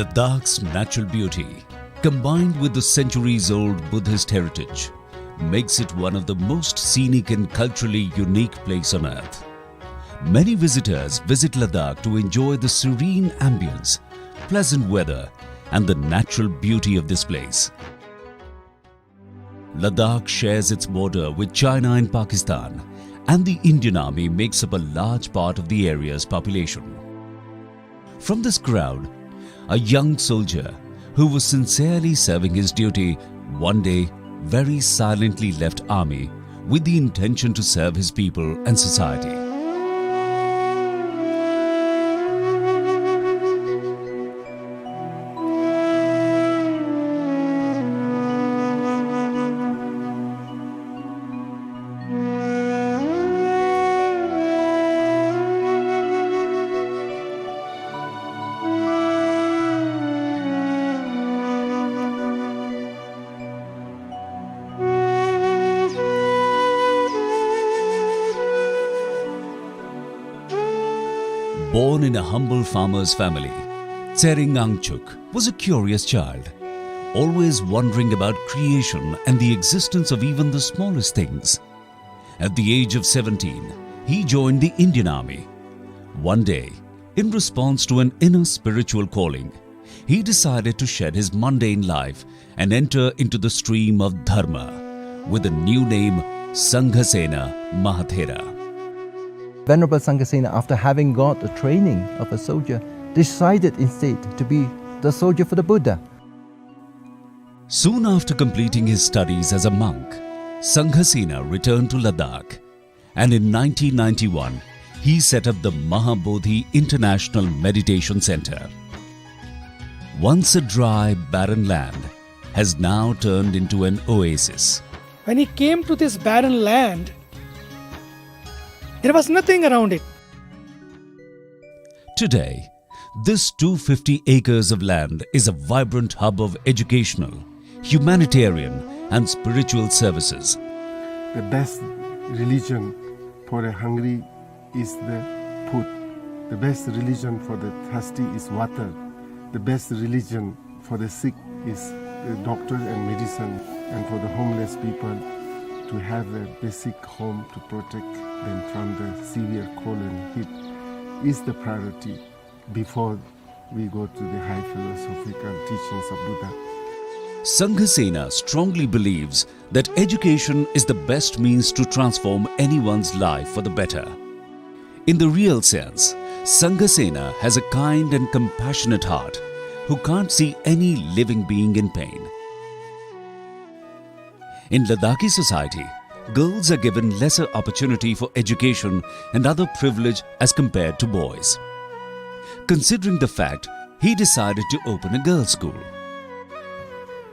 Ladakh's natural beauty, combined with the centuries-old Buddhist heritage, makes it one of the most scenic and culturally unique places on earth. Many visitors visit Ladakh to enjoy the serene ambience, pleasant weather, and the natural beauty of this place. Ladakh shares its border with China and Pakistan, and the Indian Army makes up a large part of the area's population. From this crowd, a young soldier who was sincerely serving his duty one day very silently left army with the intention to serve his people and society. Born in a humble farmer's family, Tsering Angchuk was a curious child, always wondering about creation and the existence of even the smallest things. At the age of 17, he joined the Indian Army. One day, in response to an inner spiritual calling, he decided to shed his mundane life and enter into the stream of Dharma with a new name, SANGHASENA Mahathera. Venerable SANGHASENA, after having got the training of a soldier, decided instead to be the soldier for the Buddha. Soon after completing his studies as a monk, SANGHASENA returned to Ladakh, and in 1991, he set up the Mahabodhi International Meditation Center. Once a dry, barren land, has now turned into an oasis. When he came to this barren land, there was nothing around it. Today, this 250 acres of land is a vibrant hub of educational, humanitarian and spiritual services. The best religion for the hungry is the food. The best religion for the thirsty is water. The best religion for the sick is the doctor and medicine, and for the homeless people to have a basic home to protect them from the severe cold and heat is the priority before we go to the high philosophical teachings of Buddha. SANGHASENA strongly believes that education is the best means to transform anyone's life for the better. In the real sense, SANGHASENA has a kind and compassionate heart who can't see any living being in pain. In Ladakhi society, girls are given lesser opportunity for education and other privilege as compared to boys. Considering the fact, he decided to open a girls' school.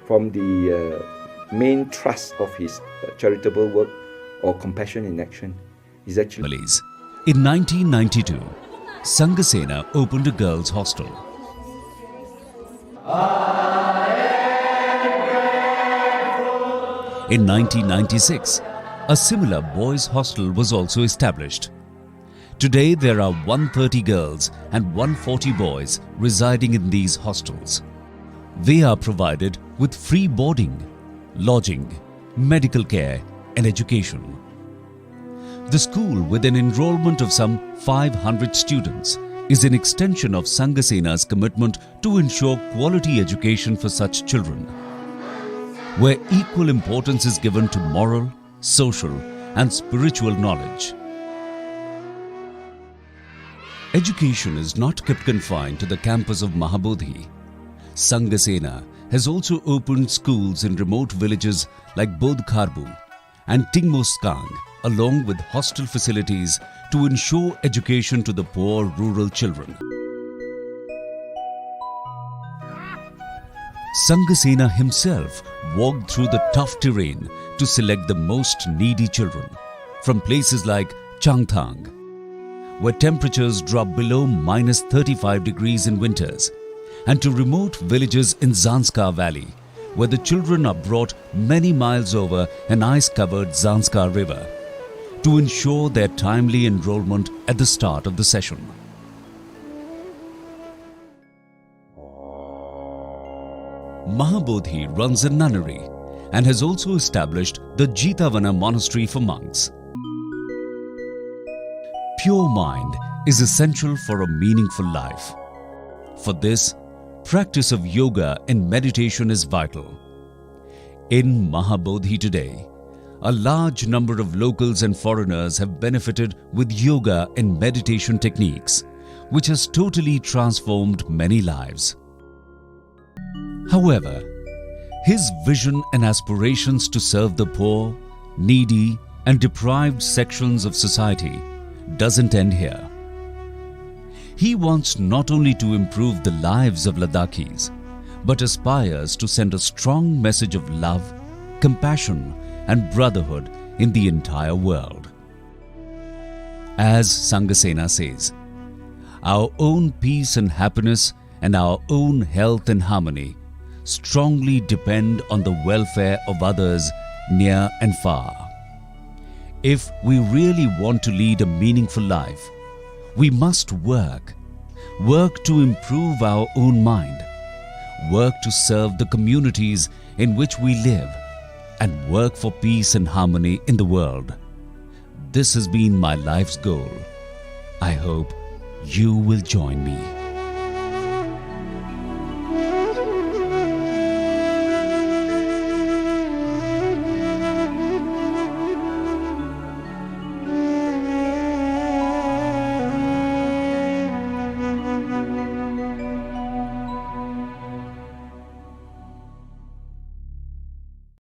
From the main thrust of his charitable work or compassion in action is actually... In 1992, SANGHASENA opened a girls' hostel. In 1996, a similar boys' hostel was also established. Today there are 130 girls and 140 boys residing in these hostels. They are provided with free boarding, lodging, medical care and education. The school, with an enrollment of some 500 students, is an extension of SANGHASENA's commitment to ensure quality education for such children, where equal importance is given to moral, social and spiritual knowledge. Education is not kept confined to the campus of Mahabodhi. SANGHASENA has also opened schools in remote villages like Bodhkharbu and Tingmoskang, along with hostel facilities to ensure education to the poor rural children. SANGHASENA himself walked through the tough terrain to select the most needy children from places like Changthang, where temperatures drop below -35 degrees in winters, and to remote villages in Zanskar Valley, where the children are brought many miles over an ice-covered Zanskar River to ensure their timely enrollment at the start of the session. Mahabodhi runs a nunnery and has also established the Jitavana monastery for monks. Pure mind is essential for a meaningful life. For this, practice of yoga and meditation is vital. In Mahabodhi today, a large number of locals and foreigners have benefited with yoga and meditation techniques, which has totally transformed many lives. However, his vision and aspirations to serve the poor, needy, and deprived sections of society doesn't end here. He wants not only to improve the lives of Ladakhis, but aspires to send a strong message of love, compassion, and brotherhood in the entire world. As SANGHASENA says, our own peace and happiness and our own health and harmony strongly depend on the welfare of others near and far. If we really want to lead a meaningful life, we must work to improve our own mind, work to serve the communities in which we live, and work for peace and harmony in the world. This has been my life's goal. I hope you will join me.